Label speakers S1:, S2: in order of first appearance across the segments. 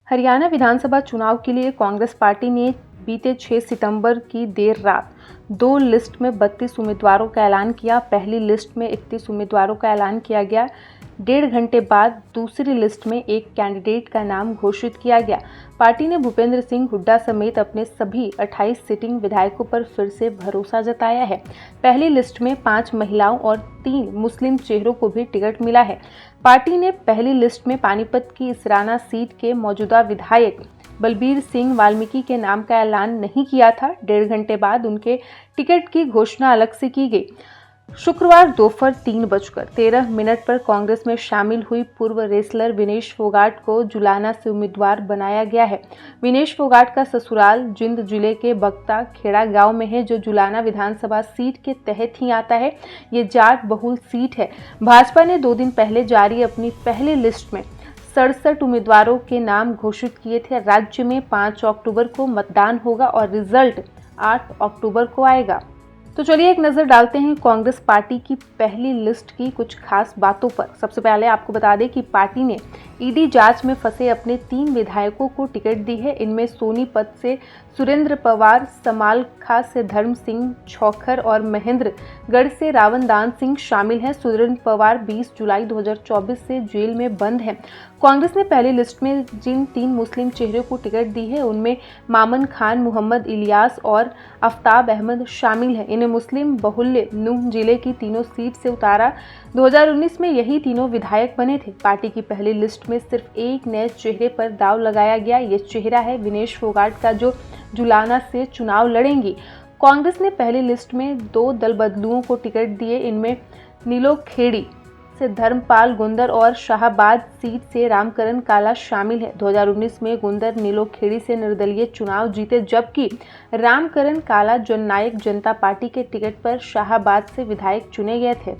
S1: हरियाणा विधानसभा चुनाव के लिए कांग्रेस पार्टी ने बीते 6 सितंबर की देर रात 2 लिस्ट में 32 उम्मीदवारों का ऐलान किया। पहली लिस्ट में 31 उम्मीदवारों का ऐलान किया गया। 1.5 घंटे बाद दूसरी लिस्ट में एक कैंडिडेट का नाम घोषित किया गया। पार्टी ने भूपेंद्र सिंह हुड्डा समेत अपने सभी 28 सिटिंग विधायकों पर फिर से भरोसा जताया है। पहली लिस्ट में 5 महिलाओं और 3 मुस्लिम चेहरों को भी टिकट मिला है। पार्टी ने पहली लिस्ट में पानीपत की इसराना सीट के मौजूदा विधायक बलबीर सिंह वाल्मीकि के नाम का ऐलान नहीं किया था। 1.5 घंटे बाद उनके टिकट की घोषणा अलग से की गई। शुक्रवार दोपहर 3:13 पर कांग्रेस में शामिल हुई पूर्व रेसलर विनेश फोगाट को जुलाना से उम्मीदवार बनाया गया है। विनेश फोगाट का ससुराल जिंद जिले के बगता खेड़ा गांव में है, जो जुलाना विधानसभा सीट के तहत ही आता है। ये जाट बहुल सीट है। भाजपा ने 2 दिन पहले जारी अपनी पहली लिस्ट में 67 उम्मीदवारों के नाम घोषित किए थे। राज्य में 5 अक्टूबर को मतदान होगा और रिजल्ट 8 अक्टूबर को आएगा। तो चलिए एक नज़र डालते हैं कांग्रेस पार्टी की पहली लिस्ट की कुछ खास बातों पर। सबसे पहले आपको बता दें कि पार्टी ने ईडी जांच में फंसे अपने 3 विधायकों को टिकट दी है। इनमें सोनीपत से सुरेंद्र पवार, समालखा से धर्म सिंह छौखर और महेंद्रगढ़ से रावण दान सिंह शामिल हैं। सुरेंद्र पवार 20 जुलाई 2024 से जेल में बंद हैं। कांग्रेस ने पहली लिस्ट में जिन 3 मुस्लिम चेहरों को टिकट दी है, उनमें मामन खान, मोहम्मद इलियास और आफ्ताब अहमद शामिल हैं। इन्हें मुस्लिम बहुल्य नूह जिले की तीनों सीट से उतारा। 2019 में यही तीनों विधायक बने थे। पार्टी की पहली लिस्ट में सिर्फ एक नए चेहरे पर दाव लगाया गया। ये चेहरा है विनेश फोगाट का, जो जुलाना से चुनाव लड़ेंगी। कांग्रेस ने पहली लिस्ट में 2 दल बदलुओं को टिकट दिए। इनमें नीलोखेड़ी से धर्मपाल गुंदर और शाहबाद सीट से रामकरण काला शामिल है। 2019 में गुंदर नीलोखेड़ी से निर्दलीय चुनाव जीते, जबकि रामकरण काला जननायक जनता पार्टी के टिकट पर शाहबाद से विधायक चुने गए थे।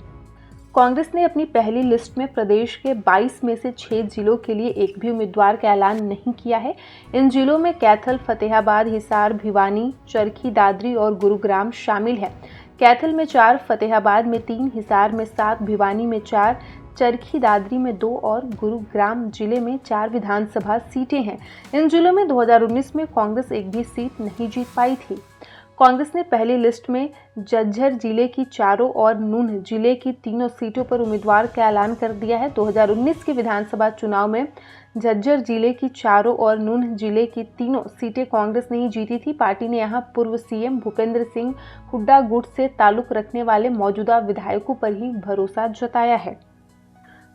S1: कांग्रेस ने अपनी पहली लिस्ट में प्रदेश के 22 में से 6 जिलों के लिए एक भी उम्मीदवार का ऐलान नहीं किया है। इन जिलों में कैथल, फतेहाबाद, हिसार, भिवानी, चरखी दादरी और गुरुग्राम शामिल है। कैथल में 4, फतेहाबाद में 3, हिसार में 7, भिवानी में 4, चरखी दादरी में 2 और गुरुग्राम जिले में 4 विधानसभा सीटें हैं। इन जिलों में 2019 में कांग्रेस एक भी सीट नहीं जीत पाई थी। कांग्रेस ने पहली लिस्ट में झज्जर जिले की 4 और नूंह जिले की 3 सीटों पर उम्मीदवार का ऐलान कर दिया है। 2019 के विधानसभा चुनाव में झज्जर जिले की 4 और नूंह जिले की 3 सीटें कांग्रेस ने ही जीती थी। पार्टी ने यहां पूर्व सीएम भूपेंद्र सिंह हुड्डा गुट से ताल्लुक रखने वाले मौजूदा विधायकों पर ही भरोसा जताया है।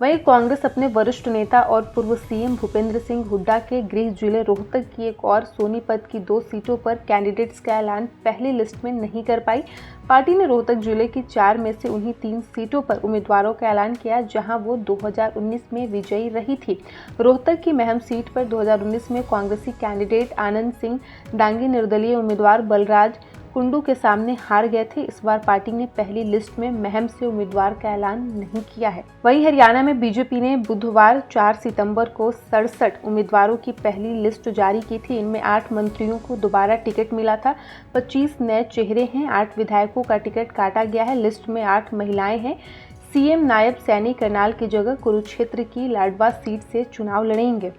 S1: वहीं कांग्रेस अपने वरिष्ठ नेता और पूर्व सीएम भूपेंद्र सिंह हुड्डा के गृह जिले रोहतक की एक और सोनीपत की 2 सीटों पर कैंडिडेट्स का ऐलान पहली लिस्ट में नहीं कर पाई। पार्टी ने रोहतक जिले की 4 में से उन्हीं 3 सीटों पर उम्मीदवारों का ऐलान किया, जहां वो 2019 में विजयी रही थी। रोहतक की महम सीट पर 2019 में कांग्रेसी कैंडिडेट आनंद सिंह डांगी निर्दलीय उम्मीदवार बलराज कुंडू के सामने हार गए थे। इस बार पार्टी ने पहली लिस्ट में महम से उम्मीदवार का ऐलान नहीं किया है। वहीं हरियाणा में बीजेपी ने बुधवार 4 सितंबर को 67 उम्मीदवारों की पहली लिस्ट जारी की थी। इनमें 8 मंत्रियों को दोबारा टिकट मिला था। 25 नए चेहरे हैं। 8 विधायकों का टिकट काटा गया है। लिस्ट में 8 महिलाएं हैं। सीएम नायब सैनी करनाल की जगह कुरुक्षेत्र की लाडवा सीट से चुनाव लड़ेंगे।